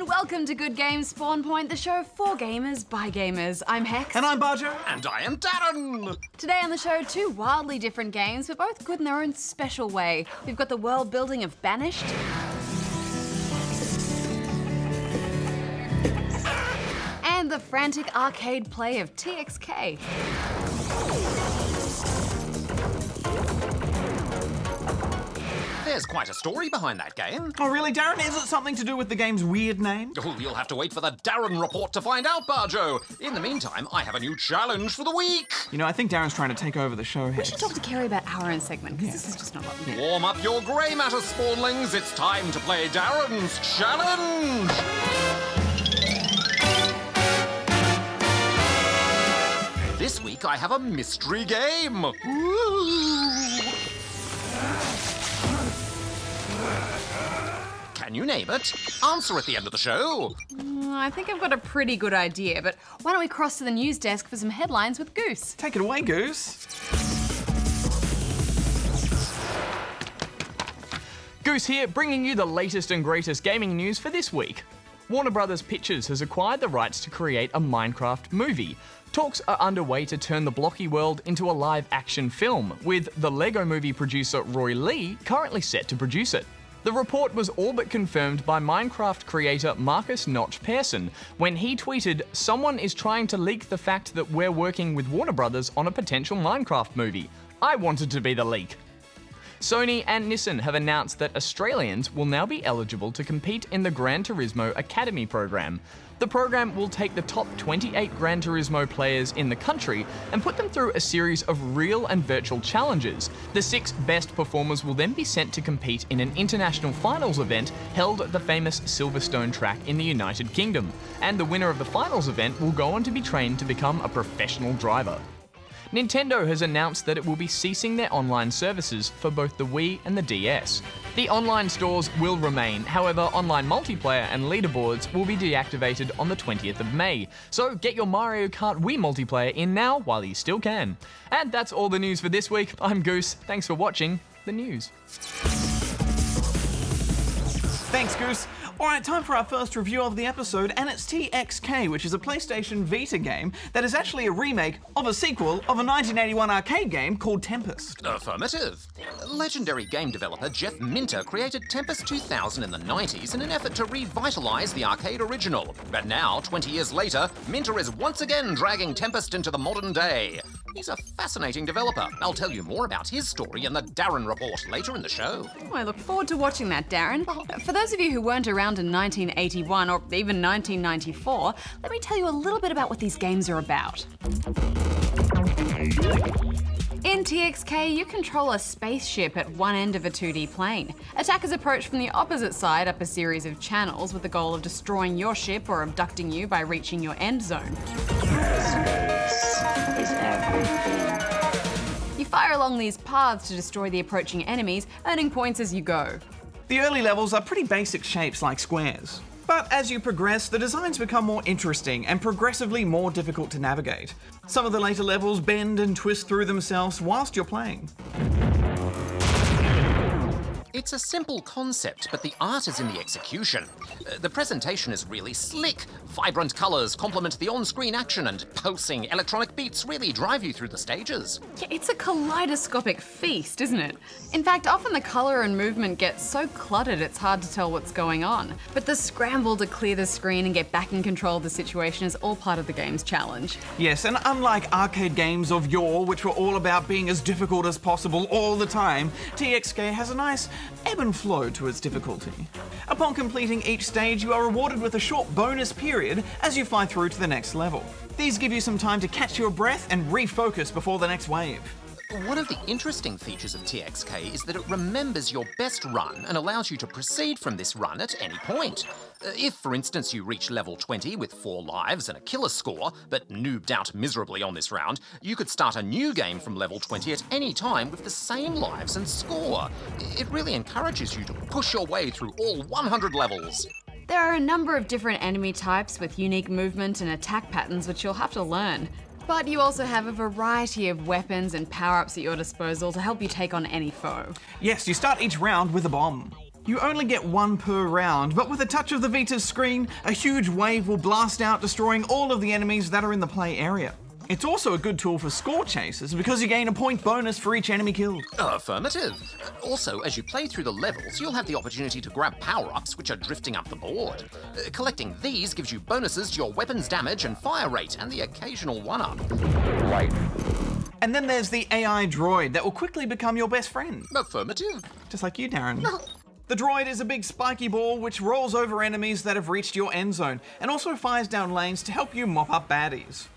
and welcome to Good Games Spawn Point, the show for gamers by gamers. I'm Hex. And I'm Bajo. And I am Darren. Today on the show, two wildly different games, but both good in their own special way. We've got the world building of Banished. And the frantic arcade play of TxK. There's quite a story behind that game. Oh really, Darren? Is it something to do with the game's weird name? Oh, you'll have to wait for the Darren report to find out, Bajo. In the meantime, I have a new challenge for the week. You know, I think Darren's trying to take over the show here. We should talk to Kerry about our own segment, because this is just not what we do. Warm up your grey matter, spawnlings. It's time to play Darren's challenge. This week I have a mystery game. Can you name it? Answer at the end of the show. I think I've got a pretty good idea, but why don't we cross to the news desk for some headlines with Goose? Take it away, Goose. Goose here, bringing you the latest and greatest gaming news for this week. Warner Bros. Pictures has acquired the rights to create a Minecraft movie. Talks are underway to turn the blocky world into a live-action film, with the Lego Movie producer Roy Lee currently set to produce it. The report was all but confirmed by Minecraft creator Marcus Notch Persson when he tweeted, "Someone is trying to leak the fact that we're working with Warner Bros. On a potential Minecraft movie. I wanted to be the leak." Sony and Nissan have announced that Australians will now be eligible to compete in the Gran Turismo Academy program. The program will take the top 28 Gran Turismo players in the country and put them through a series of real and virtual challenges. The 6 best performers will then be sent to compete in an international finals event held at the famous Silverstone track in the United Kingdom, and the winner of the finals event will go on to be trained to become a professional driver. Nintendo has announced that it will be ceasing their online services for both the Wii and the DS. The online stores will remain, however, online multiplayer and leaderboards will be deactivated on the 20th of May. So get your Mario Kart Wii multiplayer in now while you still can. And that's all the news for this week. I'm Goose. Thanks for watching the news. Thanks, Goose. Alright, time for our first review of the episode, and it's TxK, which is a PlayStation Vita game that is actually a remake of a sequel of a 1981 arcade game called Tempest. Affirmative. Legendary game developer Jeff Minter created Tempest 2000 in the 90s in an effort to revitalise the arcade original. But now, 20 years later, Minter is once again dragging Tempest into the modern day. He's a fascinating developer. I'll tell you more about his story in the Darren report later in the show. Oh, I look forward to watching that, Darren. For those of you who weren't around in 1981 or even 1994, let me tell you a little bit about what these games are about. In TxK, you control a spaceship at one end of a 2D plane. Attackers approach from the opposite side up a series of channels with the goal of destroying your ship or abducting you by reaching your end zone. Is everything. You fire along these paths to destroy the approaching enemies, earning points as you go. The early levels are pretty basic shapes like squares. But as you progress, the designs become more interesting and progressively more difficult to navigate. Some of the later levels bend and twist through themselves whilst you're playing. It's a simple concept, but the art is in the execution. The presentation is really slick. Vibrant colours complement the on-screen action, and pulsing electronic beats really drive you through the stages. Yeah, it's a kaleidoscopic feast, isn't it? In fact, often the colour and movement get so cluttered it's hard to tell what's going on. But the scramble to clear the screen and get back in control of the situation is all part of the game's challenge. Yes, and unlike arcade games of yore, which were all about being as difficult as possible all the time, TxK has a nice ebb and flow to its difficulty. Upon completing each stage, you are rewarded with a short bonus period as you fly through to the next level. These give you some time to catch your breath and refocus before the next wave. One of the interesting features of TxK is that it remembers your best run and allows you to proceed from this run at any point. If, for instance, you reach level 20 with 4 lives and a killer score, but noobed out miserably on this round, you could start a new game from level 20 at any time with the same lives and score. It really encourages you to push your way through all 100 levels. There are a number of different enemy types with unique movement and attack patterns which you'll have to learn. But you also have a variety of weapons and power-ups at your disposal to help you take on any foe. Yes, you start each round with a bomb. You only get one per round, but with a touch of the Vita's screen, a huge wave will blast out, destroying all of the enemies that are in the play area. It's also a good tool for score chasers because you gain a point bonus for each enemy killed. Affirmative. Also, as you play through the levels, you'll have the opportunity to grab power-ups which are drifting up the board. Collecting these gives you bonuses to your weapon's damage and fire rate, and the occasional one-up. And then there's the AI droid that will quickly become your best friend. Affirmative. Just like you, Darren. The droid is a big spiky ball which rolls over enemies that have reached your end zone, and also fires down lanes to help you mop up baddies.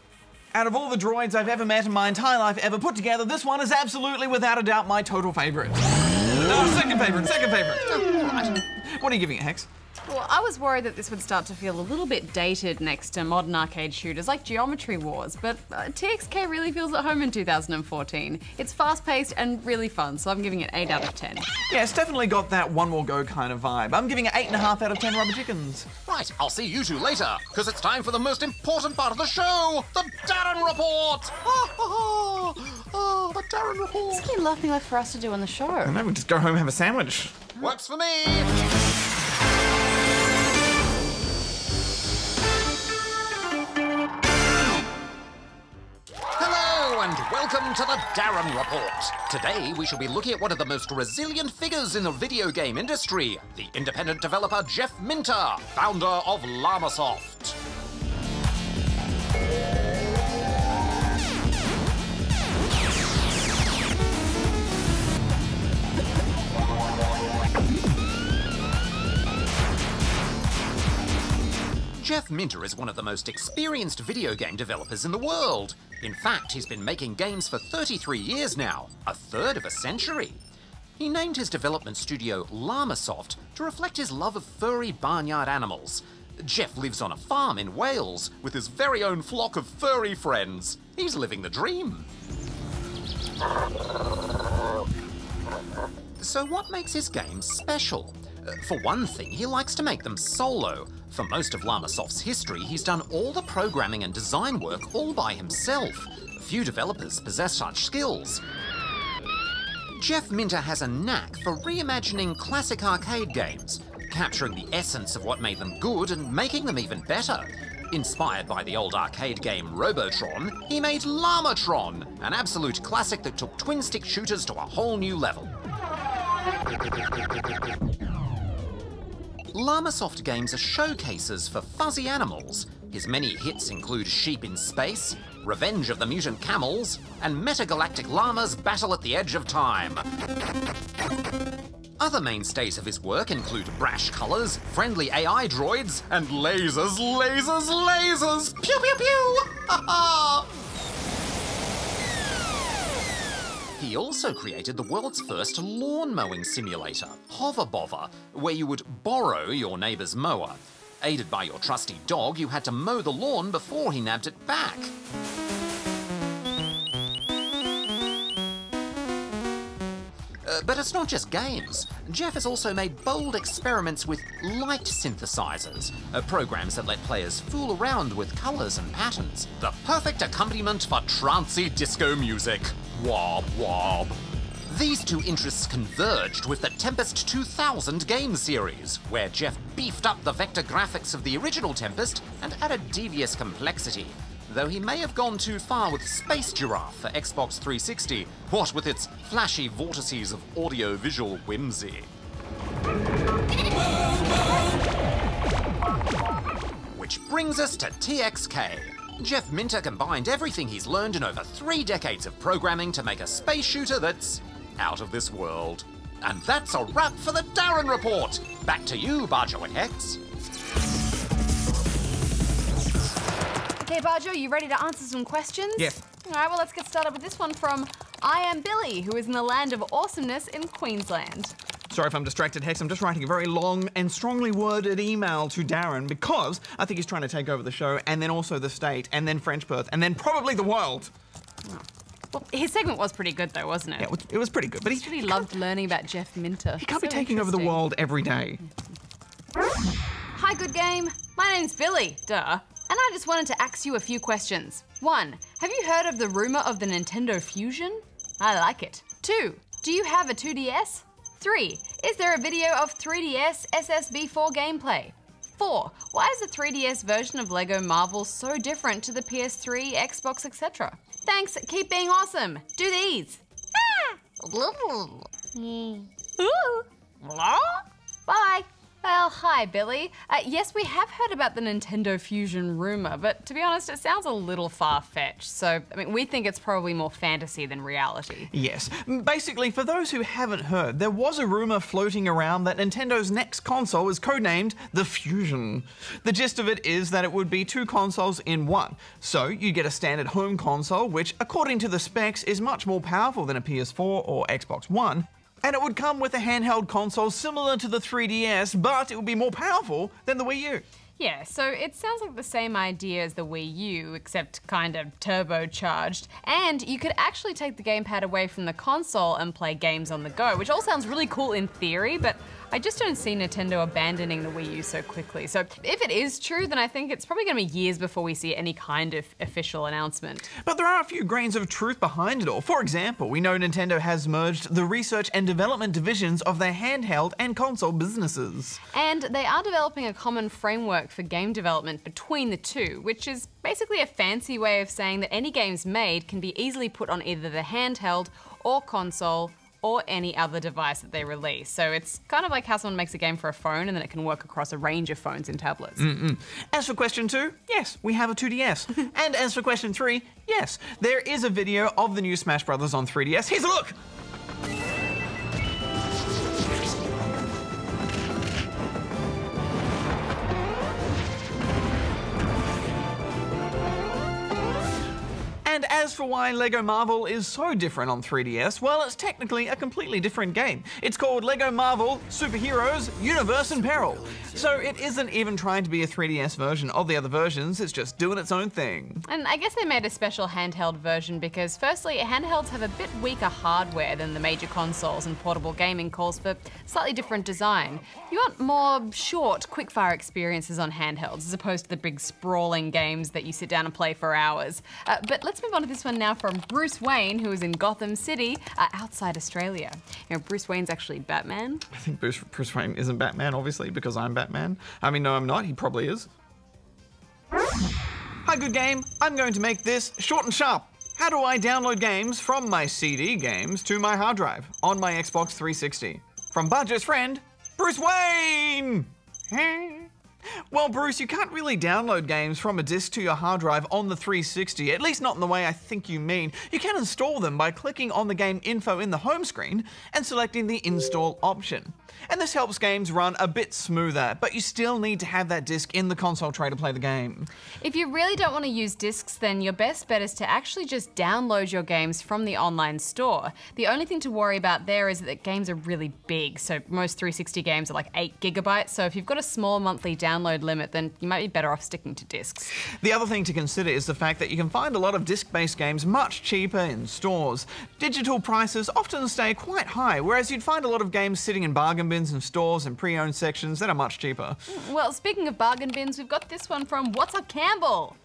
Out of all the droids I've ever met in my entire life ever put together, this one is absolutely, without a doubt, my total favourite. Second favourite. All right. What are you giving it, Hex? Well, I was worried that this would start to feel a little bit dated next to modern arcade shooters like Geometry Wars, but TxK really feels at home in 2014. It's fast-paced and really fun, so I'm giving it 8 out of 10. Yeah, it's definitely got that one more go kind of vibe. I'm giving it 8.5 out of 10 rubber chickens. Right, I'll see you two later, because it's time for the most important part of the show, the Darren Report! Oh, the Darren Report! There's plenty nothing left for us to do on the show. I know, we just go home and have a sandwich. Works for me! And welcome to the Darren Report. Today we shall be looking at one of the most resilient figures in the video game industry, the independent developer Jeff Minter, founder of Llamasoft. Jeff Minter is one of the most experienced video game developers in the world. In fact, he's been making games for 33 years now, a third of a century. He named his development studio Llamasoft to reflect his love of furry barnyard animals. Jeff lives on a farm in Wales with his very own flock of furry friends. He's living the dream. So what makes his games special? For one thing, he likes to make them solo. For most of Llamasoft's history, he's done all the programming and design work all by himself. Few developers possess such skills. Jeff Minter has a knack for reimagining classic arcade games, capturing the essence of what made them good and making them even better. Inspired by the old arcade game Robotron, he made Llamatron, an absolute classic that took twin-stick shooters to a whole new level. Llamasoft games are showcases for fuzzy animals. His many hits include Sheep in Space, Revenge of the Mutant Camels, and Metagalactic Llamas Battle at the Edge of Time. Other mainstays of his work include brash colours, friendly AI droids, and lasers, lasers, lasers! Pew, pew, pew! Ha ha! He also created the world's first lawn mowing simulator, Hover Bother, where you would borrow your neighbour's mower. Aided by your trusty dog, you had to mow the lawn before he nabbed it back. But it's not just games. Jeff has also made bold experiments with light synthesizers, programs that let players fool around with colours and patterns. The perfect accompaniment for trancey disco music. Wob wob. These two interests converged with the Tempest 2000 game series, where Jeff beefed up the vector graphics of the original Tempest and added devious complexity. Though he may have gone too far with Space Giraffe for Xbox 360, what with its flashy vortices of audio-visual whimsy. Which brings us to TxK. Jeff Minter combined everything he's learned in over 3 decades of programming to make a space shooter that's out of this world. And that's a wrap for the Darren Report. Back to you, Bajo and Hex. Okay, Bajo, you ready to answer some questions? Yes. All right, well, let's get started with this one from I Am Billy, who is in the land of awesomeness in Queensland. Sorry if I'm distracted, Hex. I'm just writing a very long and strongly worded email to Darren because I think he's trying to take over the show and then also the state and then French Perth and then probably the world. Well, his segment was pretty good, though, wasn't it? Yeah, it was pretty good. But he really loved learning about Jeff Minter. He can't be taking over the world every day. Hi, good game. My name's Billy, duh. And I just wanted to ask you a few questions. 1, have you heard of the rumour of the Nintendo Fusion? I like it. 2, do you have a 2DS? 3, Is there a video of 3DS SSB4 gameplay? 4. Why is the 3DS version of LEGO Marvel so different to the PS3, Xbox, etc.? Thanks, keep being awesome. Do these. Bye. Well, hi, Billy. Yes, we have heard about the Nintendo Fusion rumour, but to be honest, it sounds a little far-fetched. So, we think it's probably more fantasy than reality. Yes. Basically, for those who haven't heard, there was a rumour floating around that Nintendo's next console is codenamed the Fusion. The gist of it is that it would be 2 consoles in one. So, you get a standard home console, which, according to the specs, is much more powerful than a PS4 or Xbox One. And it would come with a handheld console similar to the 3DS, but it would be more powerful than the Wii U. Yeah, so it sounds like the same idea as the Wii U, except kind of turbocharged. And you could actually take the gamepad away from the console and play games on the go, which all sounds really cool in theory, but I just don't see Nintendo abandoning the Wii U so quickly. So if it is true, then I think it's probably going to be years before we see any kind of official announcement. But there are a few grains of truth behind it all. For example, we know Nintendo has merged the research and development divisions of their handheld and console businesses. And they are developing a common framework for game development between the two, which is basically a fancy way of saying that any games made can be easily put on either the handheld or console or any other device that they release. So it's kind of like how someone makes a game for a phone and then it can work across a range of phones and tablets. As for question 2, yes, we have a 2DS. And as for question 3, yes, there is a video of the new Smash Brothers on 3DS. Here's a look! And as for why LEGO Marvel is so different on 3DS, well, it's technically a completely different game. It's called LEGO Marvel Superheroes Universe in Peril. So it isn't even trying to be a 3DS version of the other versions, it's just doing its own thing. And I guess they made a special handheld version because firstly, handhelds have a bit weaker hardware than the major consoles, and portable gaming calls for slightly different design. You want more short, quick-fire experiences on handhelds as opposed to the big sprawling games that you sit down and play for hours. But let's move on to this one now from Bruce Wayne, who is in Gotham City, outside Australia. You know, Bruce Wayne's actually Batman. I think Bruce Wayne isn't Batman, obviously, because I'm Batman. I mean, no, I'm not. He probably is. Hi, good game. I'm going to make this short and sharp. How do I download games from my CD games to my hard drive on my Xbox 360? From Bajo's friend, Bruce Wayne! Well, Bruce, you can't really download games from a disc to your hard drive on the 360, at least not in the way I think you mean. You can install them by clicking on the game info in the home screen and selecting the install option. And this helps games run a bit smoother, but you still need to have that disc in the console tray to play the game. If you really don't want to use discs, then your best bet is to actually just download your games from the online store. The only thing to worry about there is that games are really big, so most 360 games are like 8 gigabytes, so if you've got a small monthly download limit, then you might be better off sticking to discs. The other thing to consider is the fact that you can find a lot of disc-based games much cheaper in stores. Digital prices often stay quite high, whereas you'd find a lot of games sitting in bargain bins in stores and pre-owned sections that are much cheaper. Well, speaking of bargain bins, we've got this one from What's Up Campbell,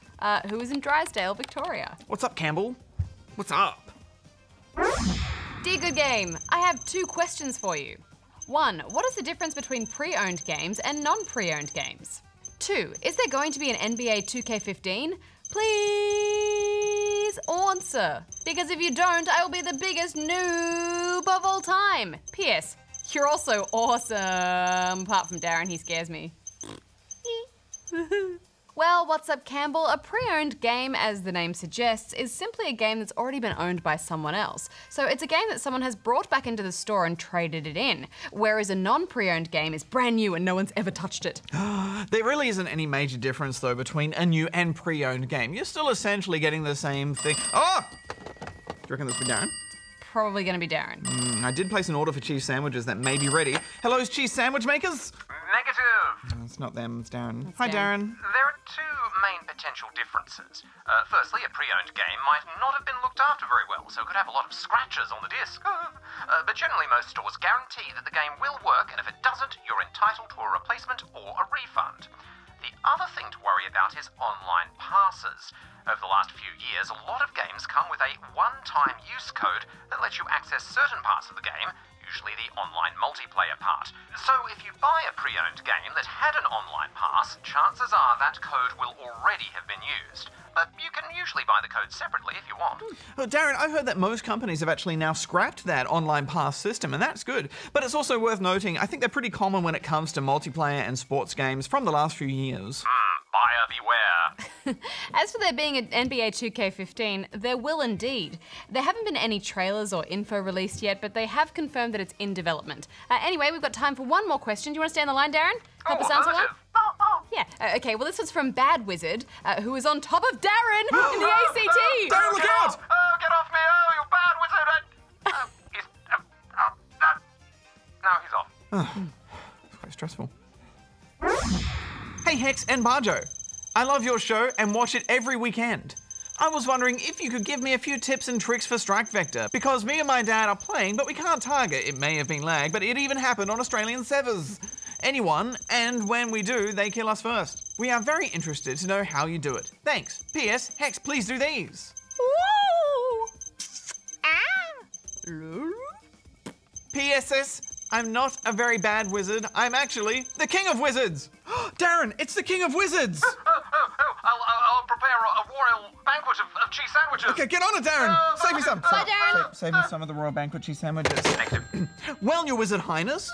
who is in Drysdale, Victoria. What's up, Campbell? What's up? Dear Good Game, I have 2 questions for you. 1. What is the difference between pre-owned games and non-pre-owned games? 2. Is there going to be an NBA 2K15? Please answer, because if you don't, I will be the biggest noob of all time. P.S. You're also awesome, apart from Darren, he scares me. Well, What's Up Campbell? A pre-owned game, as the name suggests, is simply a game that's already been owned by someone else. So it's a game that someone has brought back into the store and traded it in, whereas a non-pre-owned game is brand new and no one's ever touched it. There really isn't any major difference, though, between a new and pre-owned game. You're still essentially getting the same thing. Oh! Do you reckon this will be Darren? Probably going to be Darren. I did place an order for cheese sandwiches that may be ready. Hello, cheese sandwich makers? Negative. No, it's not them, it's Darren. It's Hi, Darren. Darren. There are 2 main potential differences. Firstly, a pre-owned game might not have been looked after very well, so it could have a lot of scratches on the disc. But generally, most stores guarantee that the game will work, and if it doesn't, you're entitled to a replacement or a refund. The other thing to worry about is online passes. Over the last few years, a lot of games come with a one-time use code that lets you access certain parts of the game, usually the online multiplayer part. So if you buy a pre-owned game that had an online pass, chances are that code will already have been used. But you can usually buy the code separately if you want. Well, Darren, I've heard that most companies have actually now scrapped that online pass system, and that's good. But it's also worth noting, I think they're pretty common when it comes to multiplayer and sports games from the last few years. Buyer beware. As for there being an NBA 2K15, there will indeed. There haven't been any trailers or info released yet, but they have confirmed that it's in development. Anyway, we've got time for one more question. Do you want to stay on the line, Darren? Help us answer one? Yeah. Okay, well, this was from Bad Wizard, who is on top of Darren in the ACT. Darren, look out! Oh, get off me! Oh, you bad wizard! No, he's off. It's quite stressful. Hey Hex and Bajo, I love your show and watch it every weekend. I was wondering if you could give me a few tips and tricks for Strike Vector, because me and my dad are playing but we can't target. It may have been lag, but it even happened on Australian servers. Anyone, and when we do, they kill us first. We are very interested to know how you do it. Thanks. P.S. Hex, please do these. Woo! P.S.S. I'm not a very bad wizard. I'm actually the king of wizards. Darren, it's the king of wizards. I'll prepare a royal banquet of cheese sandwiches. Okay, get on it, Darren. Save me some. Bye, Darren. Save me some of the royal banquet cheese sandwiches. Negative. Well, your wizard highness,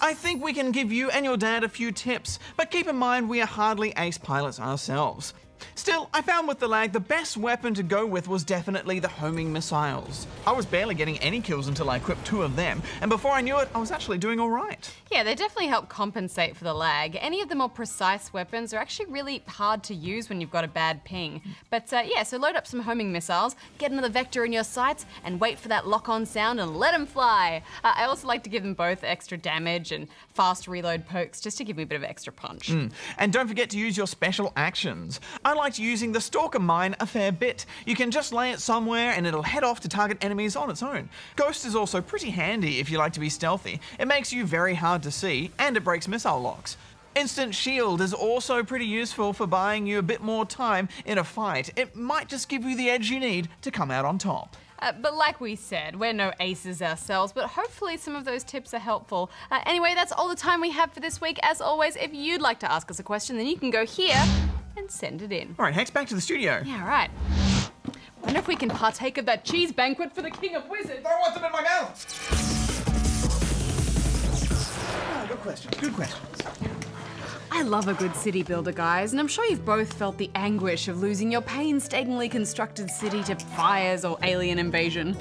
I think we can give you and your dad a few tips, but keep in mind we are hardly ace pilots ourselves. Still, I found with the lag, the best weapon to go with was definitely the homing missiles. I was barely getting any kills until I equipped 2 of them, and before I knew it, I was actually doing all right. Yeah, they definitely help compensate for the lag. Any of the more precise weapons are actually really hard to use when you've got a bad ping. But yeah, so load up some homing missiles, get another vector in your sights, and wait for that lock-on sound and let them fly. I also like to give them both extra damage and fast reload pokes just to give me a bit of extra punch. And don't forget to use your special actions. I liked using the Stalker Mine a fair bit. You can just lay it somewhere and it'll head off to target enemies on its own. Ghost is also pretty handy if you like to be stealthy. It makes you very hard to see and it breaks missile locks. Instant Shield is also pretty useful for buying you a bit more time in a fight. It might just give you the edge you need to come out on top. But like we said, we're no aces ourselves, but hopefully some of those tips are helpful. Anyway, that's all the time we have for this week. As always, if you'd like to ask us a question, then you can go here and send it in. All right, Hex, back to the studio. Yeah, right. Wonder if we can partake of that cheese banquet for the King of Wizards. I want them in my mouth. Oh, good questions, good questions. I love a good city builder, guys, and I'm sure you've both felt the anguish of losing your painstakingly constructed city to fires or alien invasion.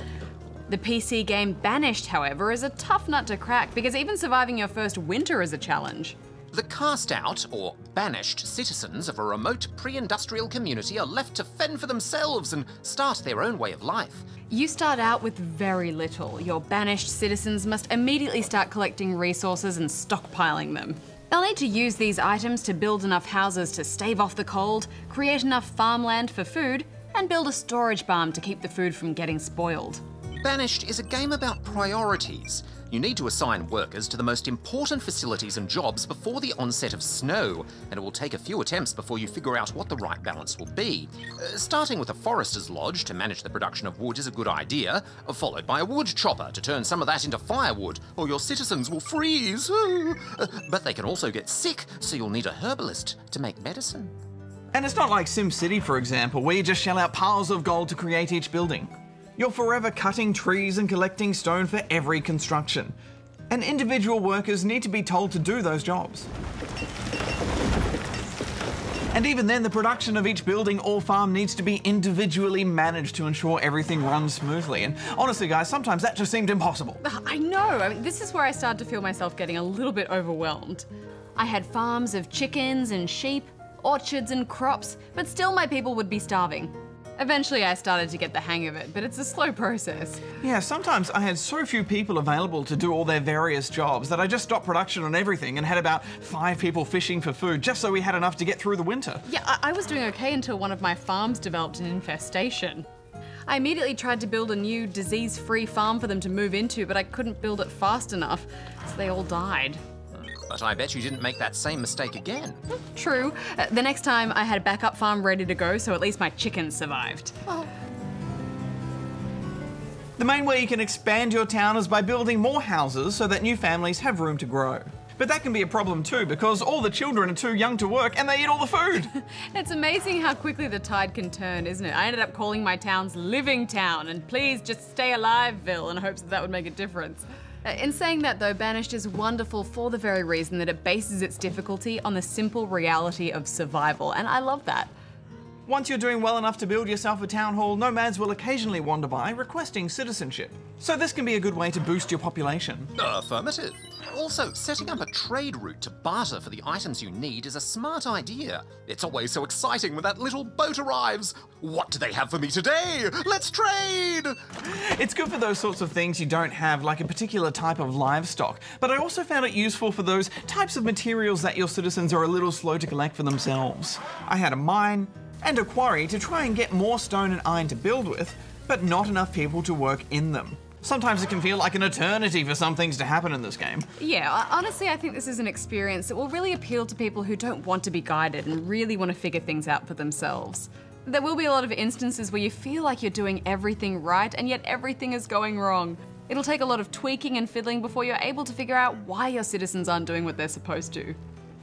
The PC game Banished, however, is a tough nut to crack because even surviving your first winter is a challenge. The cast out, or banished, citizens of a remote pre-industrial community are left to fend for themselves and start their own way of life. You start out with very little. Your banished citizens must immediately start collecting resources and stockpiling them. They'll need to use these items to build enough houses to stave off the cold, create enough farmland for food, and build a storage barn to keep the food from getting spoiled. Banished is a game about priorities. You need to assign workers to the most important facilities and jobs before the onset of snow, and it will take a few attempts before you figure out what the right balance will be. Starting with a forester's lodge to manage the production of wood is a good idea, followed by a wood chopper to turn some of that into firewood, or your citizens will freeze. But they can also get sick, so you'll need a herbalist to make medicine. And it's not like SimCity, for example, where you just shell out piles of gold to create each building. You're forever cutting trees and collecting stone for every construction. And individual workers need to be told to do those jobs. And even then, the production of each building or farm needs to be individually managed to ensure everything runs smoothly. And honestly, guys, sometimes that just seemed impossible. I know. I mean, this is where I started to feel myself getting a little bit overwhelmed. I had farms of chickens and sheep, orchards and crops, but still my people would be starving. Eventually I started to get the hang of it, but it's a slow process. Yeah, sometimes I had so few people available to do all their various jobs that I just stopped production on everything and had about 5 people fishing for food just so we had enough to get through the winter. Yeah, I was doing okay until one of my farms developed an infestation. I immediately tried to build a new disease-free farm for them to move into, but I couldn't build it fast enough, so they all died. But I bet you didn't make that same mistake again. True. The next time I had a backup farm ready to go, so at least my chickens survived. The main way you can expand your town is by building more houses so that new families have room to grow. But that can be a problem too, because all the children are too young to work and they eat all the food. It's amazing how quickly the tide can turn, isn't it? I ended up calling my town's Living Town, and please just stay alive-ville, in hopes that would make a difference. In saying that though, Banished is wonderful for the very reason that it bases its difficulty on the simple reality of survival, and I love that. Once you're doing well enough to build yourself a town hall, nomads will occasionally wander by requesting citizenship. So this can be a good way to boost your population. Affirmative. Also, setting up a trade route to barter for the items you need is a smart idea. It's always so exciting when that little boat arrives. What do they have for me today? Let's trade! It's good for those sorts of things you don't have, like a particular type of livestock, but I also found it useful for those types of materials that your citizens are a little slow to collect for themselves. I had a mine and a quarry to try and get more stone and iron to build with, but not enough people to work in them. Sometimes it can feel like an eternity for some things to happen in this game. Yeah, honestly, I think this is an experience that will really appeal to people who don't want to be guided and really want to figure things out for themselves. There will be a lot of instances where you feel like you're doing everything right and yet everything is going wrong. It'll take a lot of tweaking and fiddling before you're able to figure out why your citizens aren't doing what they're supposed to.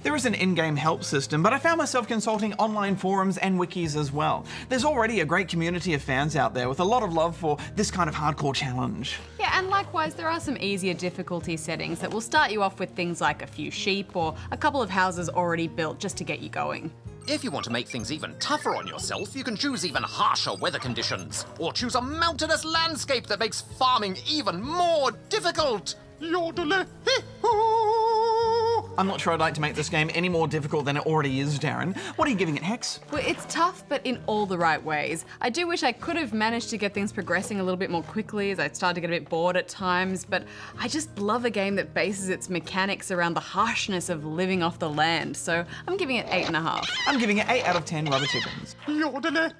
There is an in-game help system, but I found myself consulting online forums and wikis as well. There's already a great community of fans out there with a lot of love for this kind of hardcore challenge. Yeah, and likewise, there are some easier difficulty settings that will start you off with things like a few sheep or a couple of houses already built just to get you going. If you want to make things even tougher on yourself, you can choose even harsher weather conditions. Or choose a mountainous landscape that makes farming even more difficult. I'm not sure I'd like to make this game any more difficult than it already is, Darren. What are you giving it, Hex? Well, it's tough, but in all the right ways. I do wish I could have managed to get things progressing a little bit more quickly, as I started to get a bit bored at times, but I just love a game that bases its mechanics around the harshness of living off the land, so I'm giving it 8.5. I'm giving it 8 out of 10 rubber chickens. Yodele.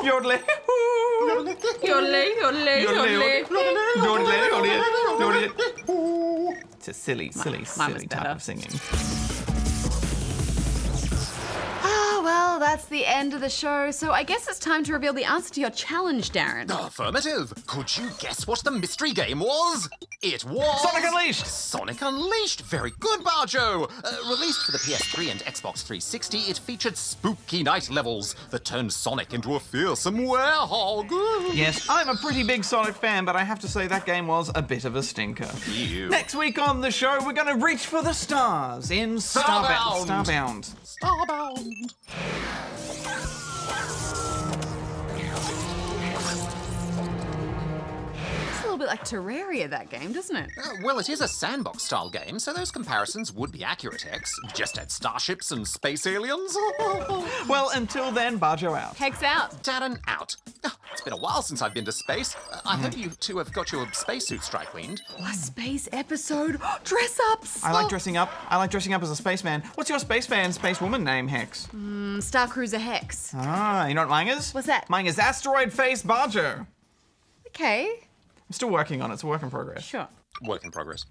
Yodele. Yodele, yodele, yodele. Yodele, yodele, yodele. It's a silly type better. of singing. Ah, well, that's the end of the show, so I guess it's time to reveal the answer to your challenge, Darren. Affirmative. Could you guess what the mystery game was? It was... Sonic Unleashed! Sonic Unleashed! Very good, Bajo! Released for the PS3 and Xbox 360, it featured spooky night levels that turned Sonic into a fearsome werehog. Yes, I'm a pretty big Sonic fan, but I have to say that game was a bit of a stinker. Ew. Next week on the show, we're going to reach for the stars in Starbound. Starbound. It's a little bit like Terraria, that game, doesn't it? Well, it is a sandbox-style game, so those comparisons would be accurate, Hex. Just add starships and space aliens. Well, until then, Bajo out. Hex out. Darren out. It's been a while since I've been to space. I hope you two have got your spacesuits dry cleaned. A space episode. Dress-ups. I like dressing up. I like dressing up as a spaceman. What's your spaceman, spacewoman name, Hex? Star Cruiser Hex. Ah, you know what mine is? What's that? Mine is Asteroid Face Bajo. Okay. I'm still working on it. It's a work in progress. Sure. Work in progress.